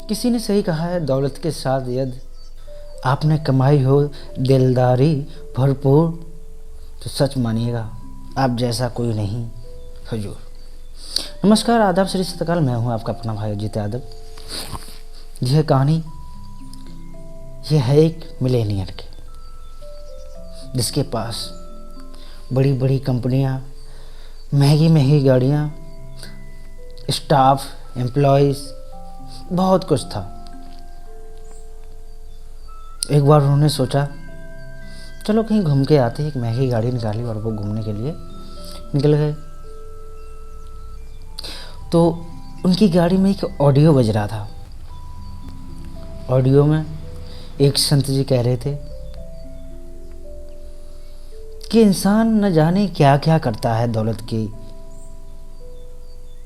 किसी ने सही कहा है, दौलत के साथ यदि आपने कमाई हो दिलदारी भरपूर, तो सच मानिएगा आप जैसा कोई नहीं हुजूर। नमस्कार, आदाब, श्री सतकाल। मैं हूं आपका अपना भाई अजीत यादव। यह कहानी यह है एक मिलेनियर की, जिसके पास बड़ी बड़ी कंपनियां, महंगी महंगी गाड़ियां, स्टाफ, एम्प्लॉयज़, बहुत कुछ था। एक बार उन्होंने सोचा चलो कहीं घूम के आते, एक महंगी गाड़ी निकाली और वो घूमने के लिए निकल गए। तो उनकी गाड़ी में एक ऑडियो बज रहा था। ऑडियो में एक संत जी कह रहे थे कि इंसान न जाने क्या क्या करता है दौलत की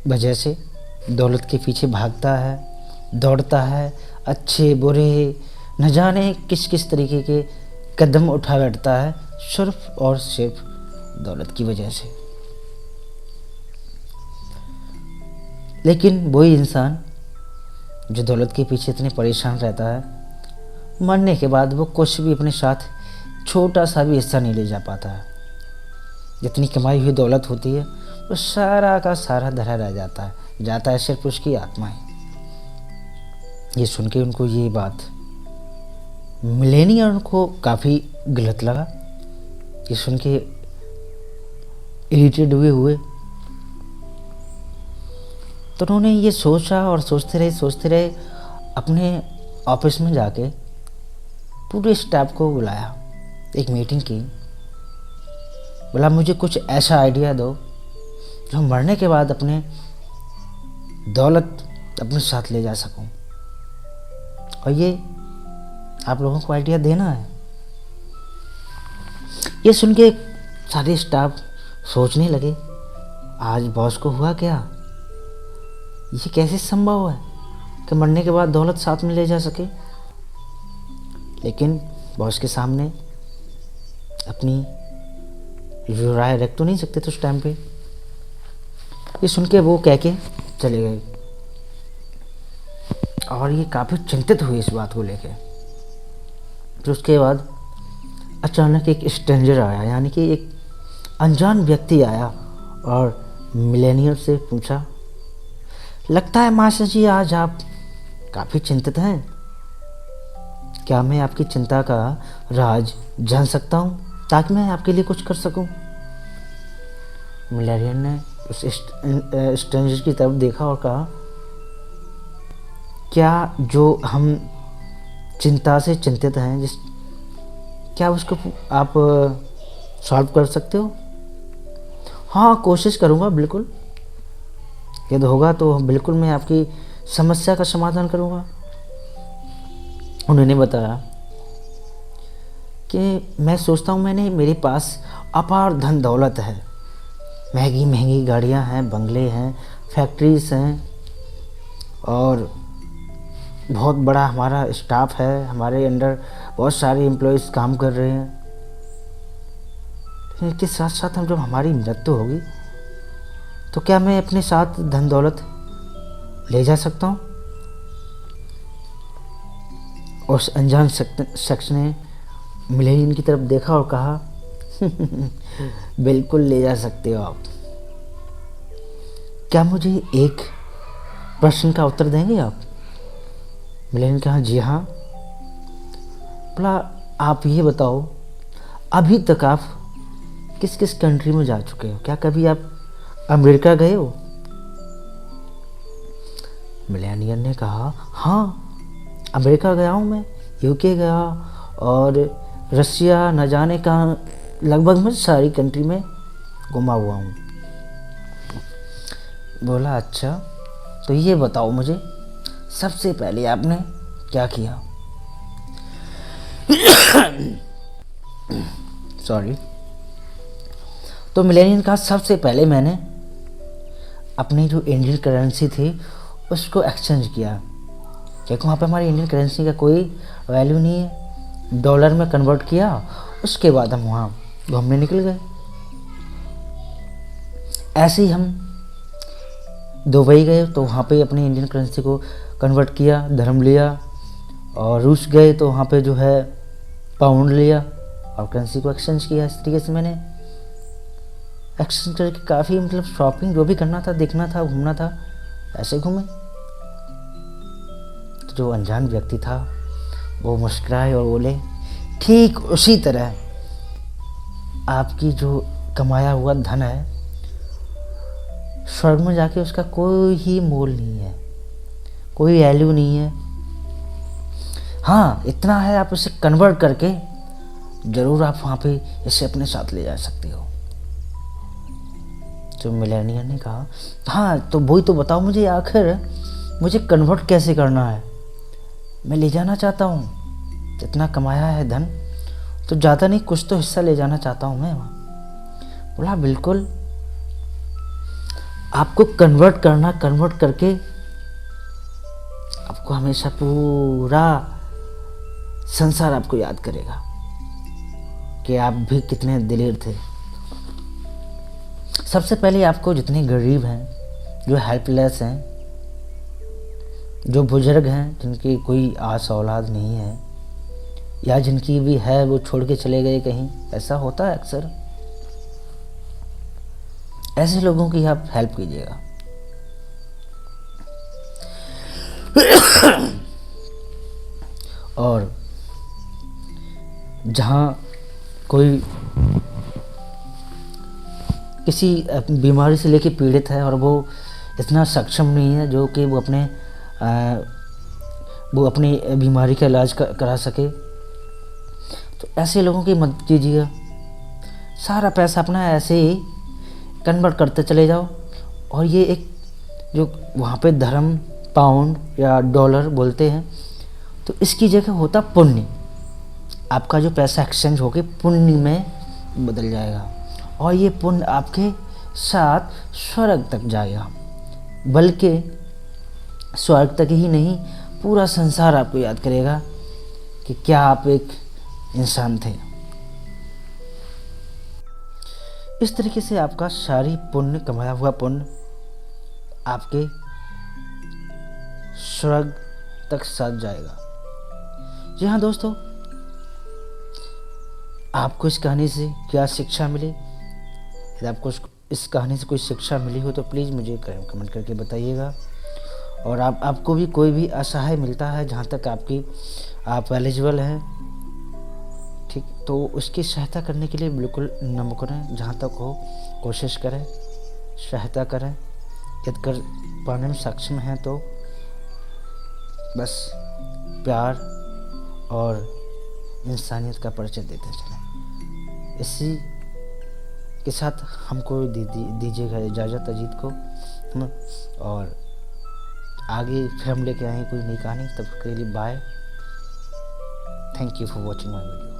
वजह से, दौलत के पीछे भागता है, दौड़ता है, अच्छे बुरे न जाने किस किस तरीके के कदम उठा बैठता है, सिर्फ और सिर्फ दौलत की वजह से। लेकिन वही इंसान जो दौलत के पीछे इतने परेशान रहता है, मरने के बाद वो कुछ भी अपने साथ छोटा सा भी हिस्सा नहीं ले जा पाता है। जितनी कमाई हुई दौलत होती है वो सारा का सारा धरा रह जाता है सिर्फ उसकी आत्मा ही। ये सुन के उनको ये बात मिलेनियर को काफ़ी गलत लगा। ये सुन के इरिटेट हुए तो उन्होंने ये सोचा और सोचते रहे। अपने ऑफिस में जाके पूरे स्टाफ को बुलाया, एक मीटिंग की। बोला मुझे कुछ ऐसा आइडिया दो जो मरने के बाद अपने दौलत अपने साथ ले जा सकूं, और ये आप लोगों को आइडिया देना है। ये सुन के सारे स्टाफ सोचने लगे, आज बॉस को हुआ क्या, ये कैसे संभव है कि मरने के बाद दौलत साथ में ले जा सके। लेकिन बॉस के सामने अपनी जो राय रख तो नहीं सकते थे उस टाइम पे। ये सुन के वो कह के चले गए और ये काफ़ी चिंतित हुए इस बात को लेके। फिर उसके बाद अचानक एक स्ट्रेंजर आया, यानी कि एक अनजान व्यक्ति आया और मिलेनियर से पूछा, लगता है मास्टर जी आज आप काफ़ी चिंतित हैं, क्या मैं आपकी चिंता का राज जान सकता हूँ ताकि मैं आपके लिए कुछ कर सकूँ। मिलेनियर ने उस स्ट्रेंजर की तरफ देखा और कहा, क्या जो हम चिंता से चिंतित हैं क्या उसको आप सॉल्व कर सकते हो। हाँ, कोशिश करूँगा, बिल्कुल, यदि होगा तो बिल्कुल मैं आपकी समस्या का समाधान करूँगा। उन्होंने बताया कि मैं सोचता हूँ मेरे पास अपार धन दौलत है, महंगी महंगी गाड़ियाँ हैं, बंगले हैं, फैक्ट्रीज हैं, और बहुत बड़ा हमारा स्टाफ है, हमारे अंडर बहुत सारे एम्प्लॉयज़ काम कर रहे हैं। इसके साथ साथ हम जब हमारी मृत्यु होगी तो क्या मैं अपने साथ धन दौलत ले जा सकता हूँ। उस अनजान शख्स ने मिलेनियर की तरफ देखा और कहा, बिल्कुल ले जा सकते हो आप। क्या मुझे एक प्रश्न का उत्तर देंगे आप। मिलेनियर ने कहा, जी हाँ। बोला, आप ये बताओ अभी तक आप किस किस कंट्री में जा चुके हो, क्या कभी आप अमेरिका गए हो। मिलेनियर ने कहा, हाँ, अमेरिका गया हूँ मैं, यूके गया और रसिया, न जाने कहाँ, लगभग मैं सारी कंट्री में घुमा हुआ हूँ। बोला, अच्छा, तो ये बताओ मुझे सबसे पहले आपने क्या किया। सॉरी। तो मिलेनियर ने कहा, सबसे पहले मैंने अपनी जो इंडियन करेंसी थी उसको एक्सचेंज किया, क्योंकि वहाँ पे हमारी इंडियन करेंसी का कोई वैल्यू नहीं है। डॉलर में कन्वर्ट किया, उसके बाद हम वहाँ घूमने निकल गए। ऐसे ही हम दुबई गए तो वहाँ पे अपनी इंडियन करेंसी को कन्वर्ट किया, धर्म लिया, और रूस गए तो वहाँ पे जो है पाउंड लिया और करेंसी को एक्सचेंज किया। इस तरीके से मैंने एक्सचेंज करके काफ़ी मतलब शॉपिंग जो भी करना था, देखना था, घूमना था, ऐसे घूमे। तो जो अनजान व्यक्ति था वो मुस्कुराए और बोले, ठीक उसी तरह आपकी जो कमाया हुआ धन है, स्वर्ग में जाके उसका कोई ही मोल नहीं है, कोई वैल्यू नहीं है। हाँ, इतना है, आप इसे कन्वर्ट करके ज़रूर आप वहाँ पे इसे अपने साथ ले जा सकते हो। तो मिलेनियर ने कहा, हाँ तो वही तो बताओ मुझे, आखिर मुझे कन्वर्ट कैसे करना है, मैं ले जाना चाहता हूँ, इतना कमाया है धन तो ज़्यादा नहीं, कुछ तो हिस्सा ले जाना चाहता हूँ मैं वहाँ। बोला बिल्कुल, आपको कन्वर्ट करना, कन्वर्ट करके आपको हमेशा पूरा संसार आपको याद करेगा कि आप भी कितने दिलेर थे। सबसे पहले आपको जितने गरीब हैं, जो हेल्पलेस हैं, जो बुजुर्ग हैं, जिनकी कोई आस औलाद नहीं है, या जिनकी भी है वो छोड़ के चले गए कहीं, ऐसा होता है अक्सर, ऐसे लोगों की आप हेल्प कीजिएगा। और जहाँ कोई किसी बीमारी से लेके पीड़ित है और वो इतना सक्षम नहीं है जो कि वो अपनी बीमारी का इलाज करा सके, तो ऐसे लोगों की मदद कीजिएगा। सारा पैसा अपना ऐसे ही कन्वर्ट करते चले जाओ, और ये एक जो वहाँ पे धर्म, पाउंड या डॉलर बोलते हैं, तो इसकी जगह होता पुण्य। आपका जो पैसा एक्सचेंज होके पुण्य में बदल जाएगा, और ये पुण्य आपके साथ स्वर्ग तक जाएगा। बल्कि स्वर्ग तक ही नहीं, पूरा संसार आपको याद करेगा कि क्या आप एक इंसान थे। इस तरीके से आपका सारी पुण्य, कमाया हुआ पुण्य आपके स्वर्ग तक साथ जाएगा। जी हाँ दोस्तों, आपको इस कहानी से क्या शिक्षा मिली? यदि आपको इस कहानी से कोई शिक्षा मिली हो तो प्लीज़ मुझे कमेंट करके बताइएगा। और आपको भी कोई भी असहाय मिलता है जहाँ तक आप एलिजिबल हैं, ठीक, तो उसकी सहायता करने के लिए बिल्कुल न मुकरें, जहाँ तक हो कोशिश करें, सहायता करें। यदि कर पाने में सक्षम हैं तो बस प्यार और इंसानियत का परिचय देते चलें। इसी के साथ हमको दीजिएगा इजाज़त अजीत को, और आगे फिर हम लेके आएंगे कोई नई कहानी। तब के लिए bye, thank you for watching my video.